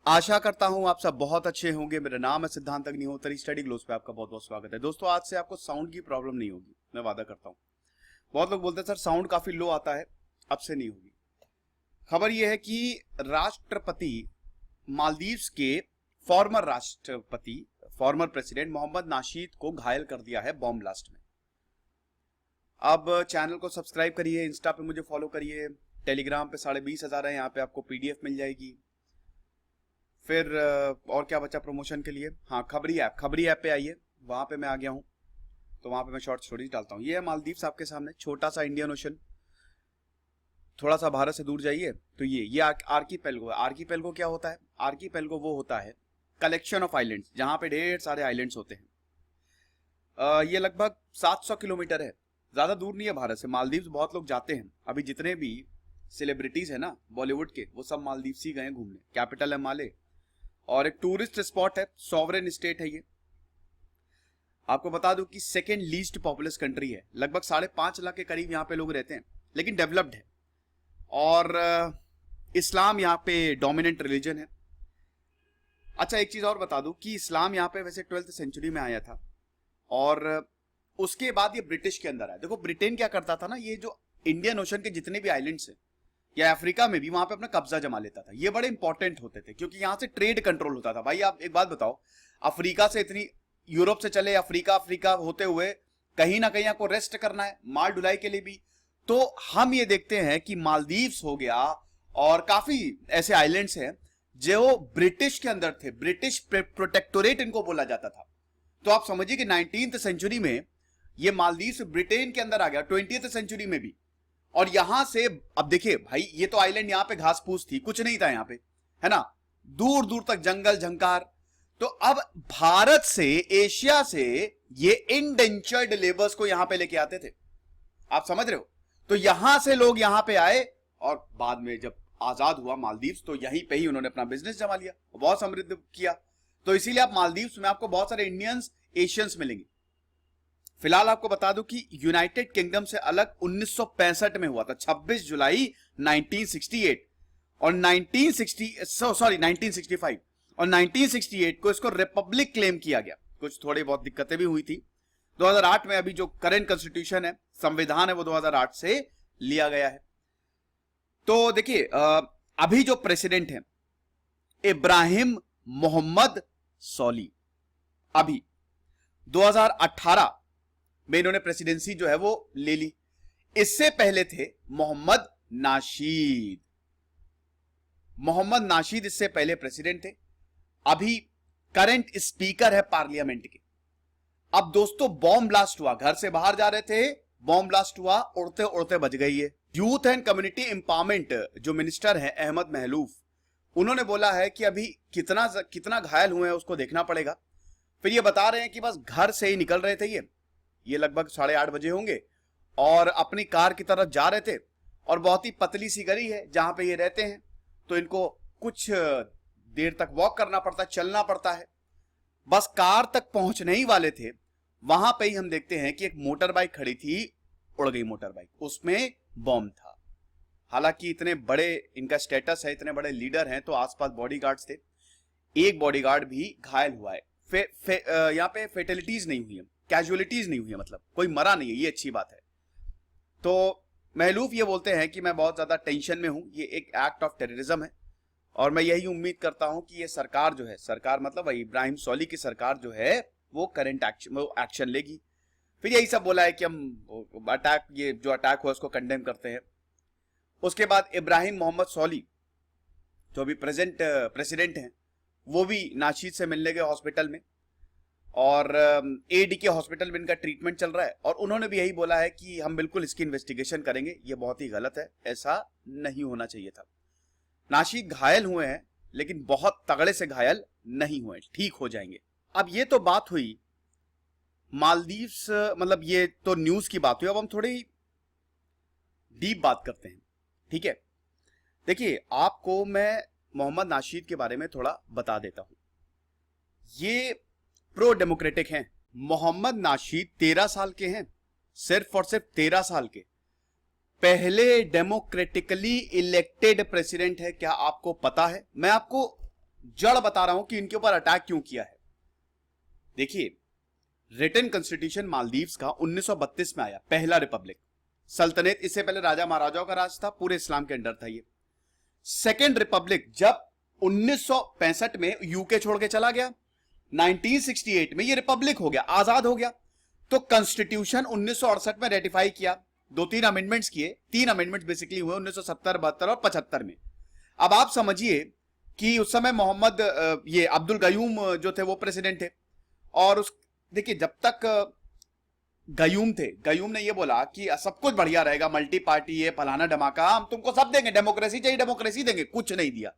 आशा करता हूं आप सब बहुत अच्छे होंगे। मेरा नाम है सिद्धांत अग्निहोत्री। स्टडी ग्लोस पे आपका बहुत बहुत स्वागत है। दोस्तों, आज से आपको साउंड की प्रॉब्लम नहीं होगी, मैं वादा करता हूं। बहुत लोग बोलते हैं सर साउंड काफी लो आता है, अब से नहीं होगी। खबर यह है कि राष्ट्रपति मालदीव्स के फॉर्मर राष्ट्रपति फॉर्मर प्रेसिडेंट मोहम्मद नाशीद को घायल कर दिया है बॉम्ब ब्लास्ट में। अब चैनल को सब्सक्राइब करिए, इंस्टा पे मुझे फॉलो करिए, टेलीग्राम पे 20,500 है, यहाँ पे आपको पीडीएफ मिल जाएगी। फिर और क्या बचा प्रमोशन के लिए? हाँ, खबरी ऐप पे आइए, वहां पे मैं आ गया हूँ। तो वहां पे मैं शॉर्ट स्टोरीज डालता हूँ। ये है मालदीव्स आपके सामने, छोटा सा इंडियन ओशन। थोड़ा सा भारत से दूर जाइए तो ये आर्कीपेल्गो है। आर्कीपेल्गो क्या होता है? आर्कीपेल्गो वो होता है कलेक्शन ऑफ आइलैंड्स, जहां पे ढेर सारे आइलैंड्स होते हैं। ये लगभग 700 किलोमीटर है, ज्यादा दूर नहीं है भारत से। मालदीव्स बहुत लोग जाते हैं, अभी जितने भी सेलिब्रिटीज है ना बॉलीवुड के, वो सब मालदीव्स ही गए घूमने। कैपिटल है माले, और एक टूरिस्ट स्पॉट है, सॉवरेन स्टेट है ये। आपको बता दूं कि सेकेंड लीस्ट पॉपुलस कंट्री है, लगभग 5.5 लाख के करीब यहाँ पे लोग रहते हैं, लेकिन डेवलप्ड है। और इस्लाम यहाँ पे डोमिनेंट रिलीजन है। अच्छा, एक चीज और बता दूं कि इस्लाम यहाँ पे वैसे 12th सेंचुरी में आया था, और उसके बाद ये ब्रिटिश के अंदर आया। देखो, ब्रिटेन क्या करता था ना, ये जो इंडियन ओशन के जितने भी आइलैंड्स हैं या अफ्रीका में भी, वहां पे अपना कब्जा जमा लेता था। ये बड़े इंपॉर्टेंट होते थे क्योंकि यहां से ट्रेड कंट्रोल होता था। भाई आप एक बात बताओ, अफ्रीका से इतनी, यूरोप से चले अफ्रीका होते हुए कहीं ना कहीं आपको रेस्ट करना है माल ढुलाई के लिए भी। तो हम ये देखते हैं कि मालदीव्स हो गया और काफी ऐसे आइलैंड्स हैं जो ब्रिटिश के अंदर थे, ब्रिटिश प्रोटेक्टोरेट इनको बोला जाता था। तो आप समझिए कि 19th सेंचुरी में ये मालदीव्स ब्रिटेन के अंदर आ गया, 20th सेंचुरी में भी। और यहां से अब देखिए भाई, ये तो आइलैंड यहाँ पे घास फूस थी, कुछ नहीं था यहाँ पे, है ना, दूर दूर तक जंगल झंकार। तो अब भारत से, एशिया से ये इंडेंचर्ड लेबर्स को यहां पे लेके आते थे, आप समझ रहे हो। तो यहां से लोग यहां पे आए, और बाद में जब आजाद हुआ मालदीव्स, तो यहीं पे ही उन्होंने अपना बिजनेस जमा लिया, बहुत समृद्ध किया। तो इसीलिए आप मालदीव्स में आपको बहुत सारे इंडियंस, एशियंस मिलेंगे। फिलहाल आपको बता दूं कि यूनाइटेड किंगडम से अलग 1965 में हुआ था, 26 जुलाई 1968 और 1965 और 1968 को इसको रिपब्लिक क्लेम किया गया। कुछ थोड़ी बहुत दिक्कतें भी हुई थी। 2008 में अभी जो करंट कॉन्स्टिट्यूशन है, संविधान है, वो 2008 से लिया गया है। तो देखिए, अभी जो प्रेसिडेंट है इब्राहिम मोहम्मद सोली, अभी 2018 में इन्होंने प्रेसिडेंसी जो है वो ले ली। इससे पहले थे मोहम्मद नाशीद। मोहम्मद नाशीद इससे पहले प्रेसिडेंट थे, अभी करंट स्पीकर है पार्लियामेंट के। अब दोस्तों, बॉम्ब ब्लास्ट हुआ, घर से बाहर जा रहे थे, बॉम्ब ब्लास्ट हुआ, उड़ते उड़ते बच गई है। यूथ एंड कम्युनिटी एम्पावरमेंट जो मिनिस्टर है अहमद महलूफ, उन्होंने बोला है कि अभी कितना घायल हुए हैं उसको देखना पड़ेगा। फिर ये बता रहे हैं कि बस घर से ही निकल रहे थे ये लगभग 8:30 बजे होंगे, और अपनी कार की तरफ जा रहे थे, और बहुत ही पतली सी गली है जहां पे ये रहते हैं, तो इनको कुछ देर तक वॉक करना पड़ता है, चलना पड़ता है। बस कार तक पहुंचने ही वाले थे, वहां पे ही हम देखते हैं कि एक मोटर बाइक खड़ी थी, उड़ गई मोटर बाइक, उसमें बॉम्ब था। हालांकि इतने बड़े इनका स्टेटस है, इतने बड़े लीडर हैं, तो आसपास बॉडीगार्ड्स थे, एक बॉडीगार्ड भी घायल हुआ है। यहाँ पे फेटेलिटीज नहीं हुई है, कैजुअलिटीज नहीं हुई है, मतलब कोई मरा नहीं है, ये अच्छी बात है। तो महलूफ ये बोलते हैं कि मैं बहुत ज्यादा टेंशन में हूं, ये एक एक्ट ऑफ टेररिज्म है, और मैं यही उम्मीद करता हूं कि ये सरकार जो है, सरकार मतलब इब्राहिम सोली की सरकार जो है, वो करंट एक्शन लेगी। फिर यही सब बोला है कि हम ये जो अटैक हुआ उसको कंडेम करते हैं। उसके बाद इब्राहिम मोहम्मद सोली जो अभी प्रेजेंट प्रेसिडेंट हैं, वो भी नाशीद से मिलने गए हॉस्पिटल में, और एडी के हॉस्पिटल में इनका ट्रीटमेंट चल रहा है, और उन्होंने भी यही बोला है कि हम बिल्कुल इसकी इन्वेस्टिगेशन करेंगे, ये बहुत ही गलत है, ऐसा नहीं होना चाहिए था। नाशीद घायल हुए हैं, लेकिन बहुत तगड़े से घायल नहीं हुए, ठीक हो जाएंगे। अब ये तो बात हुई मालदीव्स, मतलब ये तो न्यूज की बात हुई। अब हम थोड़ी डीप बात करते हैं, ठीक है। देखिए, आपको मैं मोहम्मद नाशीद के बारे में थोड़ा बता देता हूं। ये प्रो डेमोक्रेटिक हैं। मोहम्मद नाशीद 13 साल के हैं, सिर्फ और सिर्फ 13 साल के। पहले डेमोक्रेटिकली इलेक्टेड प्रेसिडेंट है, क्या आपको पता है? मैं आपको जड़ बता रहा हूं कि इनके ऊपर अटैक क्यों किया है। देखिए, रिटन कॉन्स्टिट्यूशन मालदीव्स का 1932 में आया, पहला रिपब्लिक सल्तनत। इससे पहले राजा महाराजाओं का राज था, पूरे इस्लाम के अंडर था ये। सेकेंड रिपब्लिक जब 1965 में यूके छोड़ के चला गया, 1968 में ये रिपब्लिक हो गया, आजाद हो गया। तो कॉन्स्टिट्यूशन 1968 में रेटिफाई किया, 2-3 अमेंडमेंट्स किए, 3 अमेंडमेंट्स बेसिकली हुए 1970, 72 और 75 में। अब आप समझिए कि उस समय मोहम्मद ये अब्दुल गयूम जो थे वो प्रेसिडेंट थे। और उस देखिए, जब तक गयूम थे, गयूम ने ये बोला कि सब कुछ बढ़िया रहेगा, मल्टी पार्टी ये फलाना धमाका, हम तुमको सब देंगे, डेमोक्रेसी चाहिए डेमोक्रेसी देंगे, कुछ नहीं दिया।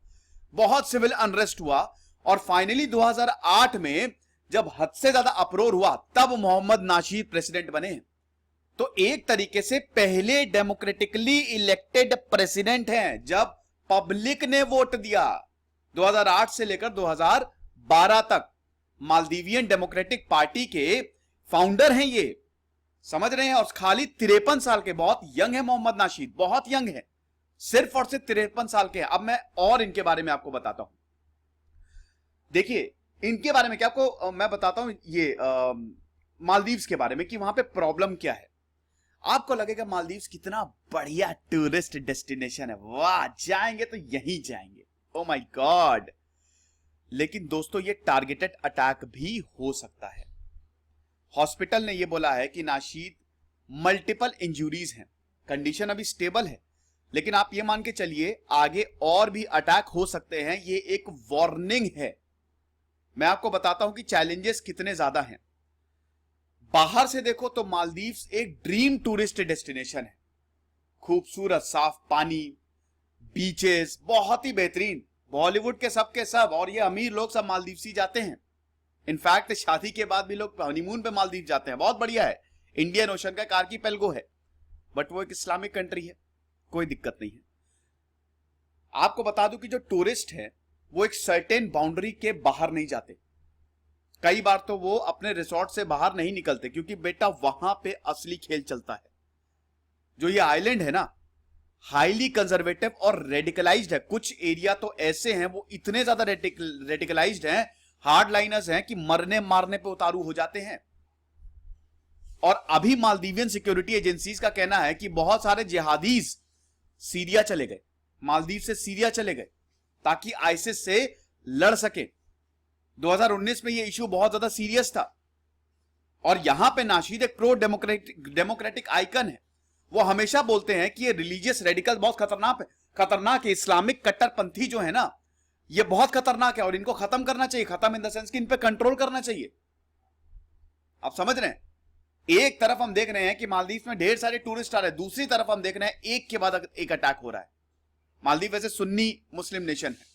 बहुत सिविल अनरेस्ट हुआ और फाइनली 2008 में जब हद से ज्यादा अप्रोर हुआ तब मोहम्मद नाशीद प्रेसिडेंट बने। तो एक तरीके से पहले डेमोक्रेटिकली इलेक्टेड प्रेसिडेंट हैं जब पब्लिक ने वोट दिया। 2008 से लेकर 2012 तक मालदीवियन डेमोक्रेटिक पार्टी के फाउंडर हैं ये, समझ रहे हैं। और खाली 53 साल के, बहुत यंग है मोहम्मद नाशीद, बहुत यंग है, सिर्फ और सिर्फ 53 साल के हैं। अब मैं और इनके बारे में आपको बताता हूं। देखिए, इनके बारे में क्या आपको मैं बताता हूं, ये मालदीव्स के बारे में कि वहां पे प्रॉब्लम क्या है। आपको लगेगा मालदीव्स कितना बढ़िया टूरिस्ट डेस्टिनेशन है, वाह जाएंगे तो यहीं जाएंगे, ओ माय गॉड। लेकिन दोस्तों, ये टारगेटेड अटैक भी हो सकता है। हॉस्पिटल ने यह बोला है कि नाशीद मल्टीपल इंजरीज हैं, कंडीशन अभी स्टेबल है, लेकिन आप ये मान के चलिए आगे और भी अटैक हो सकते हैं। ये एक वार्निंग है। मैं आपको बताता हूं कि चैलेंजेस कितने ज्यादा हैं। बाहर से देखो तो मालदीव्स एक ड्रीम टूरिस्ट डेस्टिनेशन है, खूबसूरत साफ पानी, बीचेस, बहुत ही बेहतरीन, बॉलीवुड के सब और ये अमीर लोग सब मालदीव्स ही जाते हैं। इनफैक्ट शादी के बाद भी लोग हनीमून पे मालदीव जाते हैं, बहुत बढ़िया है। इंडियन ओशन का आर्कीपेलगो है, बट वो एक इस्लामिक कंट्री है, कोई दिक्कत नहीं है। आपको बता दूं कि जो टूरिस्ट है वो एक सर्टेन बाउंड्री के बाहर नहीं जाते। कई बार तो वो अपने रिसोर्ट से बाहर नहीं निकलते, क्योंकि बेटा वहां पे असली खेल चलता है। जो ये आइलैंड है ना, हाईली कंजर्वेटिव और रेडिकलाइज्ड है। कुछ एरिया तो ऐसे हैं वो इतने ज्यादा रेडिकलाइज्ड हैं, हार्ड लाइनर्स हैं कि मरने मारने पे उतारू हो जाते हैं। और अभी मालदीवियन सिक्योरिटी एजेंसीज का कहना है कि बहुत सारे जिहादीज सीरिया चले गए, मालदीव से सीरिया चले गए ताकि आईसिस से लड़ सके। 2019 में यह इश्यू बहुत ज्यादा सीरियस था। और यहां पे नाशीद एक प्रो डेमोक्रेटिक आइकन है। वो हमेशा बोलते हैं कि ये रिलीजियस रेडिकल बहुत खतरनाक है, इस्लामिक कट्टरपंथी जो है ना, ये बहुत खतरनाक है और इनको खत्म करना चाहिए। खत्म इन द सेंस कि इन पे कंट्रोल करना चाहिए। आप समझ रहे हैं? एक तरफ हम देख रहे हैं कि मालदीव में ढेर सारे टूरिस्ट आ रहे हैं, दूसरी तरफ हम देख रहे हैं एक के बाद एक अटैक हो रहा है। मालदीव वैसे सुन्नी मुस्लिम नेशन है,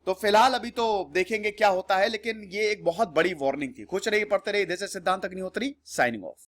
तो फिलहाल अभी तो देखेंगे क्या होता है, लेकिन ये एक बहुत बड़ी वार्निंग थी। खुश रहिए, पढ़ते रहिए। दिस इज सिद्धांत अग्निहोत्री साइनिंग ऑफ।